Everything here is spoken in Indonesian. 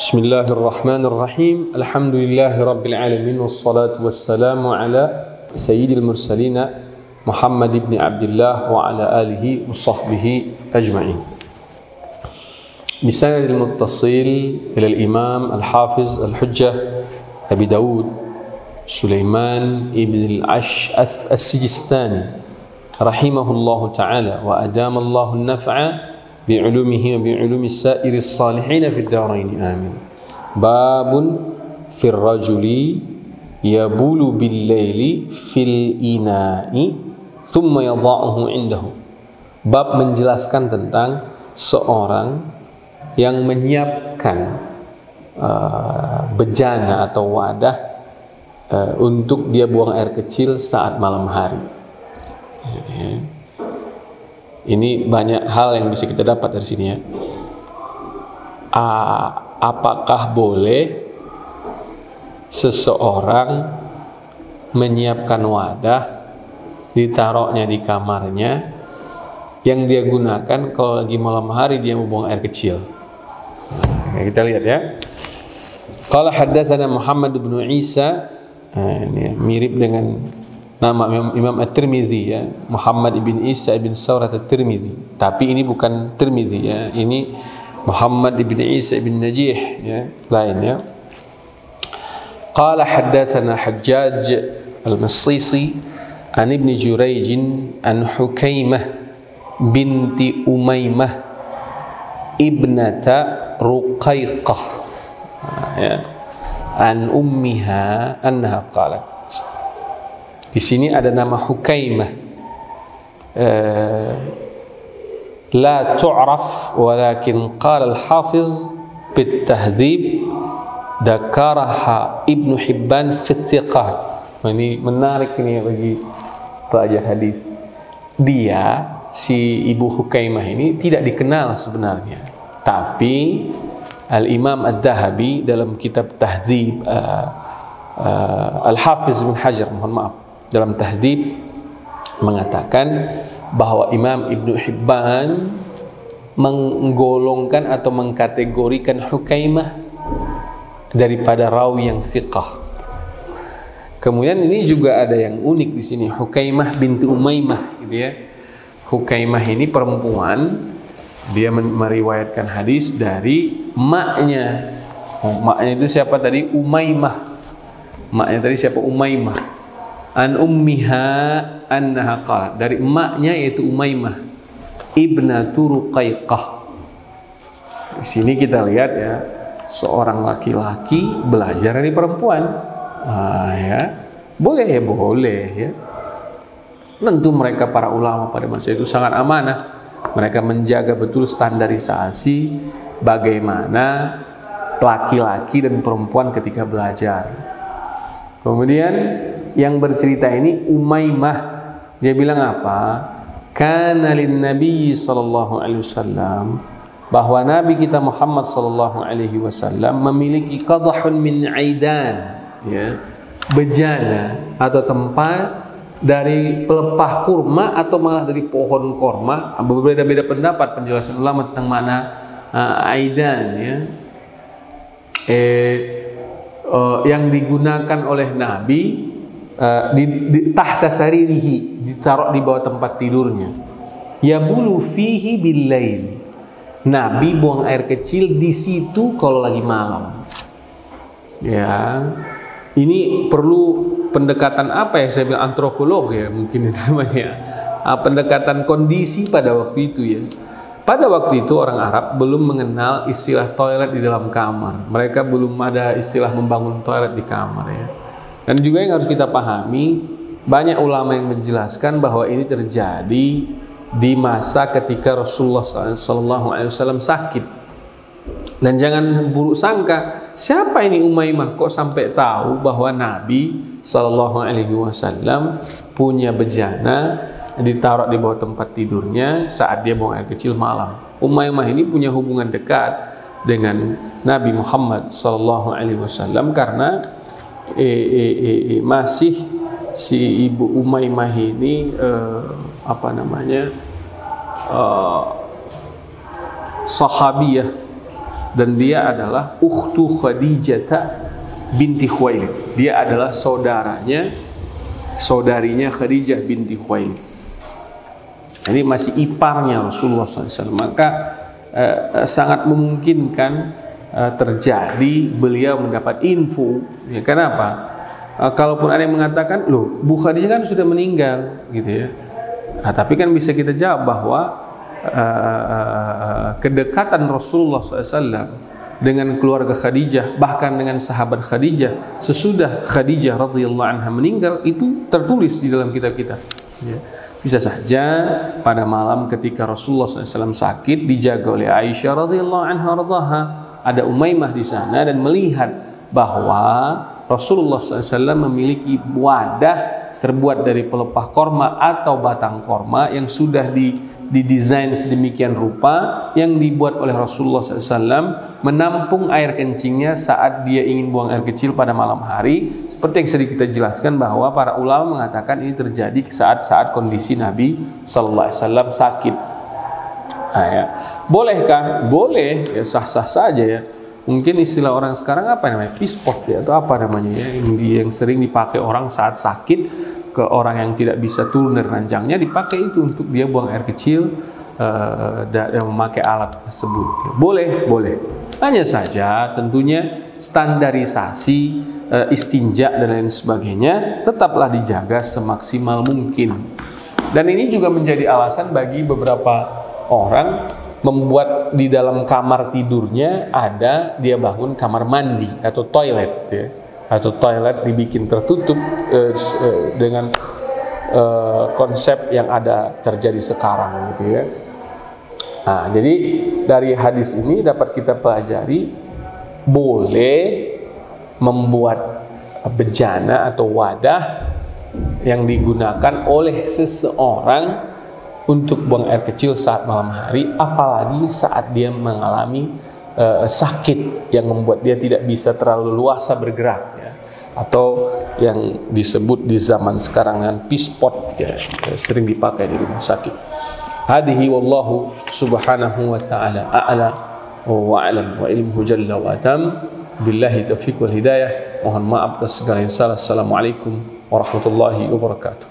Bismillahirrahmanirrahim. Alhamdulillahirabbil alamin wassalatu wassalamu ala sayyidil mursalin Muhammad ibn Abdullah wa ala alihi wa sahbihi ajma'in. Bisanadil muttasil ila al-imam al-hafiz al-hujjah Abi Dawud Sulaiman ibn al-Ash'ath as-Sijistani rahimahullahu ta'ala wa adamallahu an-naf'a bi'ulumihi wa bi'ulumi sa'iri salihin fi ad-darain amin. Babun fir rajuli yabulu bil-laili fil ina'i thumma yadha'uhu indahu. Bab menjelaskan tentang seorang yang menyiapkan bejana atau wadah untuk dia buang air kecil saat malam hari. Ini banyak hal yang bisa kita dapat dari sini ya. Apakah boleh seseorang menyiapkan wadah, ditaruhnya di kamarnya, yang dia gunakan kalau lagi malam hari dia mau buang air kecil? Nah, kita lihat ya. Qala haddatsana Muhammad bin Isa, ini mirip dengan nama Imam At-Tirmidzi ya, Muhammad ibn Isa ibn Sawrat At-Tirmidzi. Tapi ini bukan Tirmidzi ya, ini Muhammad ibn Isa ibn Najih ya, lain ya. Qala haddatsana Hajjaj al-Massisi an Ibn Jurayj an Hukaimah binti Umaymah ibnata Ruqayqah ya, an ummiha annaha qalat. Di sini ada nama Hukaimah, la tu'raf, walakin qala al-Hafiz bit-Tahdhib dzakaraha Ibnu Hibban fi Thiqat. Ini menarik ini bagi pelajar hadis. Dia si ibu Hukaimah ini tidak dikenal sebenarnya, tapi Al-Imam Ad-Dhahabi dalam kitab Tahdhib, Al-Hafiz bin Hajar, mohon maaf, dalam Tahdhib mengatakan bahwa Imam Ibnu Hibban menggolongkan atau mengkategorikan Hukaimah daripada rawi yang thiqah. Kemudian ini juga ada yang unik di sini, Hukaimah binti Umaymah gitu ya. Hukaimah ini perempuan, dia meriwayatkan hadis dari maknya. Maknya itu siapa tadi? Umaymah. Maknya tadi siapa? Umaymah. An ummiha annaha qalat, dari emaknya yaitu Umaymah ibnatu Ruqayqah. Di sini kita lihat ya, seorang laki-laki belajar dari perempuan. Ya. Boleh ya, boleh ya. Tentu mereka para ulama pada masa itu sangat amanah. Mereka menjaga betul standarisasi bagaimana laki-laki dan perempuan ketika belajar. Kemudian yang bercerita ini Umaymah, dia bilang apa? Kana lin Nabi sallallahu alaihi wasallam, bahwa Nabi kita Muhammad sallallahu alaihi wasallam memiliki qadhun min aidan, ya, bejana atau tempat dari pelepah kurma atau malah dari pohon kurma. Berbeda-beda pendapat penjelasan ulama tentang makna aidan ya. Yang digunakan oleh Nabi di tahta saririhi, ditaruh di bawah tempat tidurnya. Yabulu fihi bil-lail, Nabi buang air kecil di situ kalau lagi malam. Ya, ini perlu pendekatan apa ya? Saya bilang antropolog ya, mungkin itu namanya. Pendekatan kondisi pada waktu itu ya. Pada waktu itu orang Arab belum mengenal istilah toilet di dalam kamar. Mereka belum ada istilah membangun toilet di kamar ya. Dan juga yang harus kita pahami, banyak ulama yang menjelaskan bahwa ini terjadi di masa ketika Rasulullah SAW sakit. Dan jangan buruk sangka, siapa ini Umaymah kok sampai tahu bahwa Nabi SAW punya bejana ditaruh di bawah tempat tidurnya saat dia buang air kecil malam. Umaymah ini punya hubungan dekat dengan Nabi Muhammad SAW karena masih si ibu Umaymah ini sahabiyah dan dia adalah ukhtu Khadijah binti Khuwailid. Dia adalah saudarinya Khadijah binti Khuwailid. Jadi masih iparnya Rasulullah SAW. Maka sangat memungkinkan terjadi beliau mendapat info. Ya, kenapa? Kalaupun ada yang mengatakan, loh, Bu Khadijah kan sudah meninggal, gitu ya. Nah, tapi kan bisa kita jawab bahwa kedekatan Rasulullah SAW dengan keluarga Khadijah, bahkan dengan sahabat Khadijah, sesudah Khadijah radhiyallahu anha meninggal, itu tertulis di dalam kitab kita. Ya. Bisa saja pada malam ketika Rasulullah SAW sakit, dijaga oleh Aisyah radhiyallahu anha radhaha, ada Umaymah di sana dan melihat bahwa Rasulullah SAW memiliki wadah terbuat dari pelepah korma atau batang korma yang sudah didesain sedemikian rupa, yang dibuat oleh Rasulullah SAW menampung air kencingnya saat dia ingin buang air kecil pada malam hari. Seperti yang sering kita jelaskan bahwa para ulama mengatakan ini terjadi saat kondisi Nabi SAW sakit. Nah, ya. Bolehkah? Boleh, ya, sah-sah saja ya. Mungkin istilah orang sekarang apa namanya? Pispot ya, atau apa namanya ya, yang sering dipakai orang saat sakit ke orang yang tidak bisa turun dari ranjangnya, dipakai itu untuk dia buang air kecil dan memakai alat tersebut. Boleh. Hanya saja tentunya standarisasi istinja dan lain sebagainya tetaplah dijaga semaksimal mungkin. Dan ini juga menjadi alasan bagi beberapa orang membuat di dalam kamar tidurnya dia bangun kamar mandi atau toilet ya. Atau toilet dibikin tertutup dengan konsep yang ada terjadi sekarang gitu ya. Nah, jadi dari hadis ini dapat kita pelajari boleh membuat bejana atau wadah yang digunakan oleh seseorang untuk buang air kecil saat malam hari, apalagi saat dia mengalami sakit yang membuat dia tidak bisa terlalu luasa bergerak ya, atau yang disebut di zaman sekarang dengan pispot ya, sering dipakai di rumah sakit. Hadihi wallahu subhanahu wa ta'ala a'la wa a'lam wa ilmuhu jalla wa atam. Billahi taufiq wal hidayah. Mohon maaf atas segala yang salah. Assalamualaikum warahmatullahi wabarakatuh.